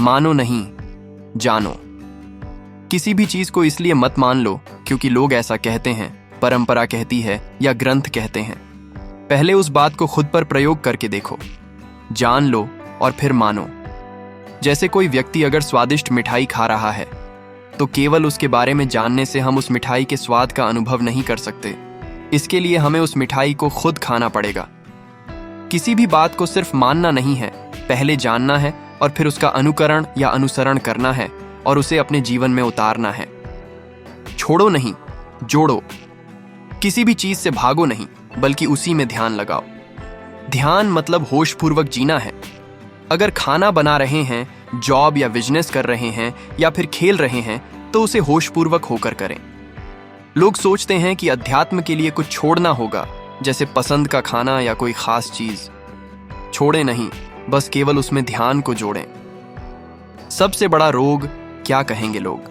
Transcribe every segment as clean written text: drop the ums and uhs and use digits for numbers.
मानो नहीं, जानो। किसी भी चीज को इसलिए मत मान लो क्योंकि लोग ऐसा कहते हैं, परंपरा कहती है या ग्रंथ कहते हैं। पहले उस बात को खुद पर प्रयोग करके देखो, जान लो और फिर मानो। जैसे कोई व्यक्ति अगर स्वादिष्ट मिठाई खा रहा है तो केवल उसके बारे में जानने से हम उस मिठाई के स्वाद का अनुभव नहीं कर सकते। इसके लिए हमें उस मिठाई को खुद खाना पड़ेगा। किसी भी बात को सिर्फ मानना नहीं है, पहले जानना है और फिर उसका अनुकरण या अनुसरण करना है और उसे अपने जीवन में उतारना है। छोड़ो नहीं, जोड़ो। किसी भी चीज से भागो नहीं, बल्कि उसी में ध्यान लगाओ। ध्यान मतलब होशपूर्वक जीना है। अगर खाना बना रहे हैं, जॉब या बिजनेस कर रहे हैं या फिर खेल रहे हैं तो उसे होशपूर्वक होकर करें। लोग सोचते हैं कि अध्यात्म के लिए कुछ छोड़ना होगा, जैसे पसंद का खाना या कोई खास चीज। छोड़े नहीं, बस केवल उसमें ध्यान को जोड़ें। सबसे बड़ा रोग क्या कहेंगे लोग।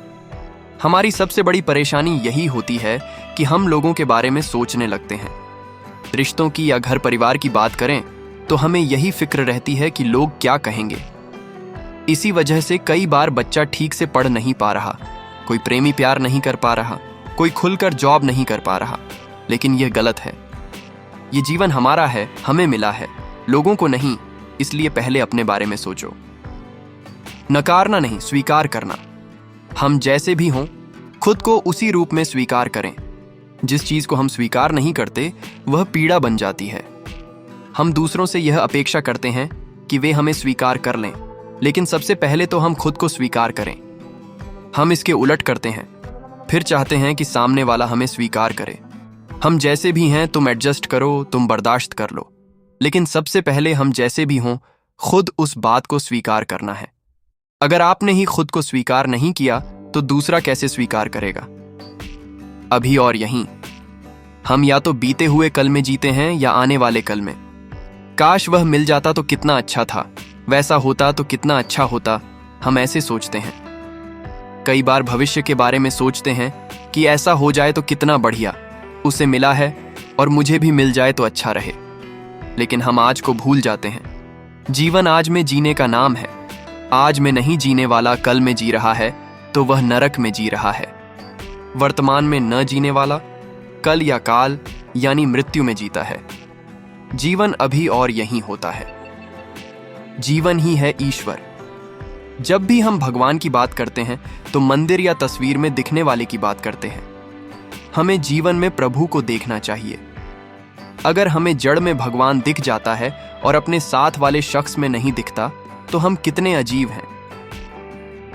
हमारी सबसे बड़ी परेशानी यही होती है कि हम लोगों के बारे में सोचने लगते हैं। रिश्तों की या घर परिवार की बात करें तो हमें यही फिक्र रहती है कि लोग क्या कहेंगे। इसी वजह से कई बार बच्चा ठीक से पढ़ नहीं पा रहा, कोई प्रेमी प्यार नहीं कर पा रहा, कोई खुलकर जॉब नहीं कर पा रहा। लेकिन यह गलत है। ये जीवन हमारा है, हमें मिला है, लोगों को नहीं। इसलिए पहले अपने बारे में सोचो। नकारना नहीं, स्वीकार करना। हम जैसे भी हों, खुद को उसी रूप में स्वीकार करें। जिस चीज को हम स्वीकार नहीं करते वह पीड़ा बन जाती है। हम दूसरों से यह अपेक्षा करते हैं कि वे हमें स्वीकार कर लें, लेकिन सबसे पहले तो हम खुद को स्वीकार करें। हम इसके उलट करते हैं, फिर चाहते हैं कि सामने वाला हमें स्वीकार करे। हम जैसे भी हैं, तुम एडजस्ट करो, तुम बर्दाश्त कर लो। लेकिन सबसे पहले हम जैसे भी हों, खुद उस बात को स्वीकार करना है। अगर आपने ही खुद को स्वीकार नहीं किया तो दूसरा कैसे स्वीकार करेगा। अभी और यहीं हम या तो बीते हुए कल में जीते हैं या आने वाले कल में। काश वह मिल जाता तो कितना अच्छा था, वैसा होता तो कितना अच्छा होता, हम ऐसे सोचते हैं। कई बार भविष्य के बारे में सोचते हैं कि ऐसा हो जाए तो कितना बढ़िया, उसे मिला है और मुझे भी मिल जाए तो अच्छा रहे। लेकिन हम आज को भूल जाते हैं। जीवन आज में जीने का नाम है। आज में नहीं जीने वाला कल में जी रहा है तो वह नरक में जी रहा है। वर्तमान में न जीने वाला कल या काल यानी मृत्यु में जीता है। जीवन अभी और यहीं होता है। जीवन ही है ईश्वर। जब भी हम भगवान की बात करते हैं तो मंदिर या तस्वीर में दिखने वाले की बात करते हैं। हमें जीवन में प्रभु को देखना चाहिए। अगर हमें जड़ में भगवान दिख जाता है और अपने साथ वाले शख्स में नहीं दिखता तो हम कितने अजीब हैं।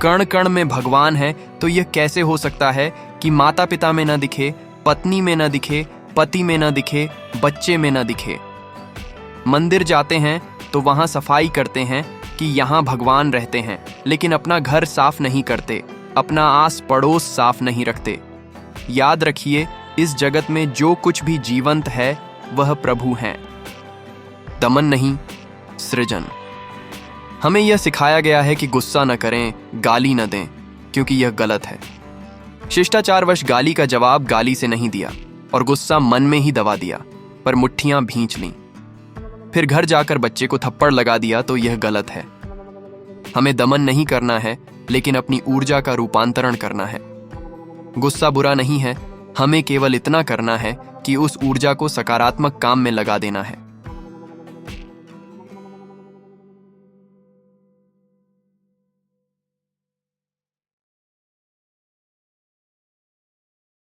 कण कण में भगवान है तो यह कैसे हो सकता है कि माता पिता में न दिखे, पत्नी में न दिखे, पति में न दिखे, बच्चे में न दिखे। मंदिर जाते हैं तो वहां सफाई करते हैं कि यहाँ भगवान रहते हैं, लेकिन अपना घर साफ नहीं करते, अपना आस पड़ोस साफ नहीं रखते। याद रखिए, इस जगत में जो कुछ भी जीवंत है वह प्रभु हैं। दमन नहीं, सृजन। हमें यह सिखाया गया है कि गुस्सा न करें, गाली न दें, क्योंकि यह गलत है। शिष्टाचारवश गाली का जवाब गाली से नहीं दिया और गुस्सा मन में ही दबा दिया, पर मुट्ठियां भींच लीं। फिर घर जाकर बच्चे को थप्पड़ लगा दिया तो यह गलत है। हमें दमन नहीं करना है, लेकिन अपनी ऊर्जा का रूपांतरण करना है। गुस्सा बुरा नहीं है, हमें केवल इतना करना है कि उस ऊर्जा को सकारात्मक काम में लगा देना है।